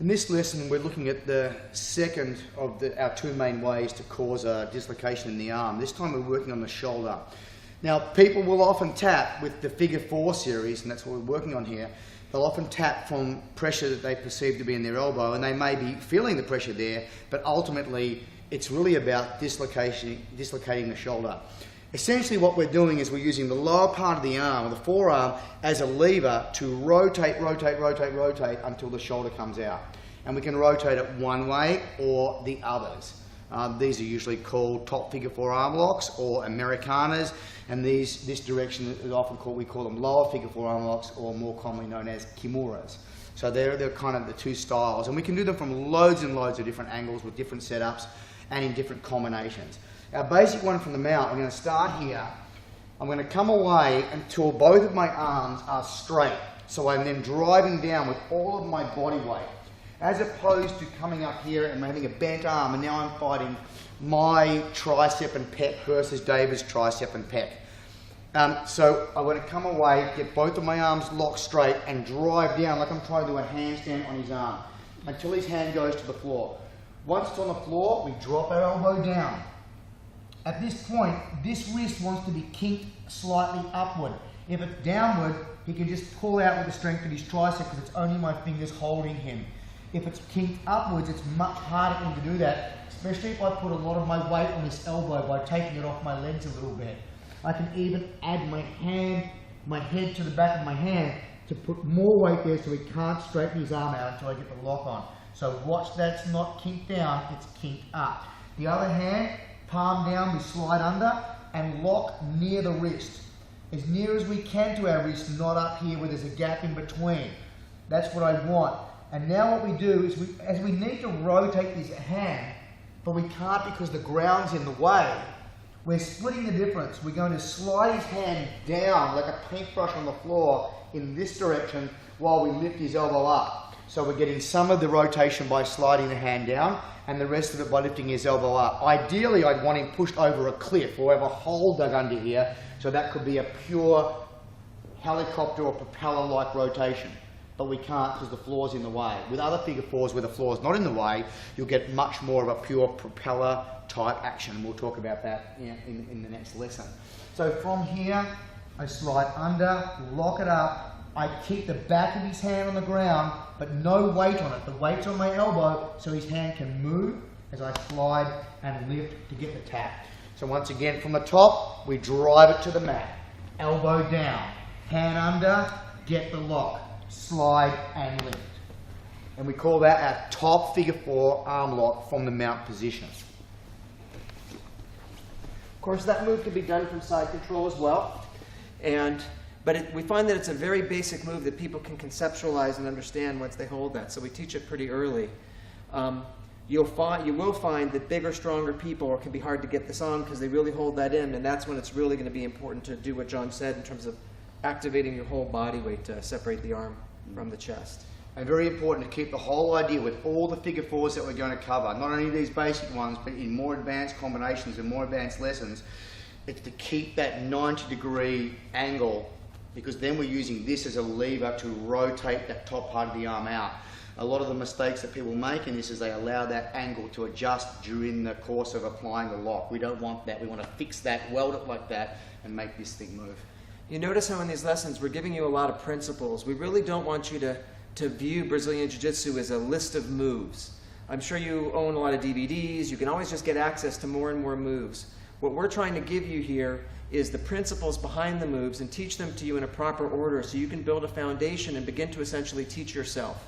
In this lesson, we're looking at the second of our two main ways to cause a dislocation in the arm. This time we're working on the shoulder. Now, people will often tap with the figure 4 series, and that's what we're working on here. They'll often tap from pressure that they perceive to be in their elbow, and they may be feeling the pressure there, but ultimately it's really about dislocating the shoulder. Essentially what we're doing is we're using the lower part of the arm, or the forearm, as a lever to rotate until the shoulder comes out. And we can rotate it one way or the others. These are usually called top figure 4 arm locks or Americanas, and this direction is often we call them lower figure 4 arm locks, or more commonly known as kimuras. So they're kind of the two styles, and we can do them from loads and loads of different angles with different setups and in different combinations. Our basic one from the mount, I'm going to start here. I'm going to come away until both of my arms are straight. So I'm then driving down with all of my body weight, as opposed to coming up here and having a bent arm, and now I'm fighting my tricep and pec versus David's tricep and pec. So I'm going to come away, get both of my arms locked straight, and drive down like I'm trying to do a handstand on his arm, until his hand goes to the floor. Once it's on the floor, we drop our elbow down. At this point, this wrist wants to be kinked slightly upward. If it's downward, he can just pull out with the strength of his tricep because it's only my fingers holding him. If it's kinked upwards, it's much harder for him to do that, especially if I put a lot of my weight on this elbow by taking it off my legs a little bit. I can even add my head to the back of my hand to put more weight there so he can't straighten his arm out until I get the lock on. So watch that's not kinked down, it's kinked up. The other hand, palm down, we slide under and lock near the wrist. As near as we can to our wrist, not up here where there's a gap in between. That's what I want. And now what we do is, as we need to rotate his hand, but we can't because the ground's in the way, we're splitting the difference. We're going to slide his hand down like a paintbrush on the floor in this direction while we lift his elbow up. So we're getting some of the rotation by sliding the hand down, and the rest of it by lifting his elbow up. Ideally, I'd want him pushed over a cliff or have a hole dug under here, so that could be a pure helicopter or propeller-like rotation. But we can't because the floor's in the way. With other figure 4s where the floor's not in the way, you'll get much more of a pure propeller type action, and we'll talk about that in the next lesson. So from here, I slide under, lock it up, I keep the back of his hand on the ground, but no weight on it. The weight's on my elbow, so his hand can move as I slide and lift to get the tap. So once again, from the top, we drive it to the mat. Elbow down, hand under, get the lock, slide and lift. And we call that our top figure 4 arm lock from the mount position. Of course, that move can be done from side control as well. But we find that it's a very basic move that people can conceptualize and understand once they hold that. So we teach it pretty early. You will find that bigger, stronger people can be hard to get this on because they really hold that in, and that's when it's really going to be important to do what John said in terms of activating your whole body weight to separate the arm from the chest. And very important to keep the whole idea with all the figure 4s that we're going to cover, not only these basic ones, but in more advanced combinations and more advanced lessons, it's to keep that 90-degree angle, because then we're using this as a lever to rotate that top part of the arm out. A lot of the mistakes that people make in this is they allow that angle to adjust during the course of applying the lock. We don't want that. We want to fix that, weld it like that, and make this thing move. You notice how in these lessons we're giving you a lot of principles. We really don't want you to view Brazilian Jiu-Jitsu as a list of moves. I'm sure you own a lot of DVDs. You can always just get access to more and more moves. What we're trying to give you here is the principles behind the moves and teach them to you in a proper order so you can build a foundation and begin to essentially teach yourself.